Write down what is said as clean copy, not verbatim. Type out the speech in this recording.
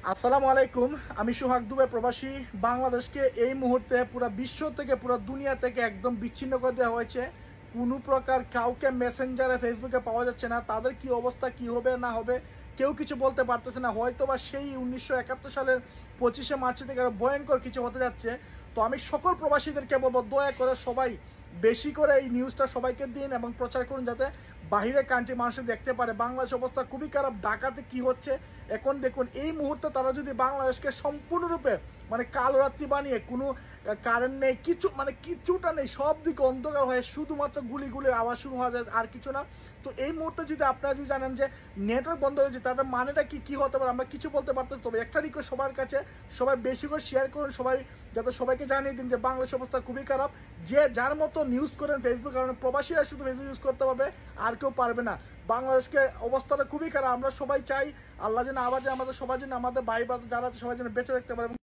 আসসালামু আলাইকুম। আমি সোহাগ দুবে প্রবাসী। বাংলাদেশকে এই মুহূর্তে পুরো বিশ্ব থেকে পুরো দুনিয়া থেকে একদম বিচ্ছিন্ন করে দেওয়া হয়েছে। কোনো প্রকার কাউকে মেসেঞ্জারে ফেসবুকে পাওয়া যাচ্ছে না। তাদের কি অবস্থা কি হবে না হবে কেউ কিছু বলতে পারতেছে না। হয়তো বা সেই 1971 সালের 25শে মার্চ থেকে আরো ভয়ঙ্কর কিছু হতে যাচ্ছে। তো আমি সকল প্রবাসীদেরকে বলবো, দয়া করে সবাই বেশি করে এই নিউজটা সবাইকে দিন এবং প্রচার করুন, যাতে বাহিরে কান্ট্রি মানুষ দেখতে পারে বাংলাদেশ অবস্থা খুবই খারাপ। ঢাকাতে কি হচ্ছে এখন দেখুন। এই মুহূর্তে তারা যদি বাংলাদেশকে সম্পূর্ণরূপে মানে কালো রাত্রি বানিয়ে, কোনো কারেন্ট নেই, কিছু মানে কিছুটা নেই, সব দিকে অন্ধকার হয়ে শুধুমাত্র গুলিগুলির আওয়াজ শুরু হওয়া যায়, আর কিছু না। তো এই মুহূর্তে যদি আপনারা যদি জানেন যে নেটওয়ার্ক বন্ধ হয়েছে, তার মানেটা কি কি হতে পারে আমরা কিছু বলতে পারতেছি। তবে একটা রিকোয়েস্ট সবার কাছে, সবাই বেশি করে শেয়ার করুন, সবাই যাতে সবাইকে জানিয়ে দিন যে বাংলাদেশ অবস্থা খুবই খারাপ। যে যার মতো নিউজ করেন ফেসবুক, কারণ প্রবাসীরা শুধু ফেসবুক ইউজ করতে পারবে, আর কেউ পারবে না। বাংলাদেশকে অবস্থাটা খুবই খারাপ। আমরা সবাই চাই আল্লাহ যেন আবার যে আমাদের সবার জন্য, আমাদের ভাই যারা আছে সবাই যেন বেঁচে রাখতে পারে।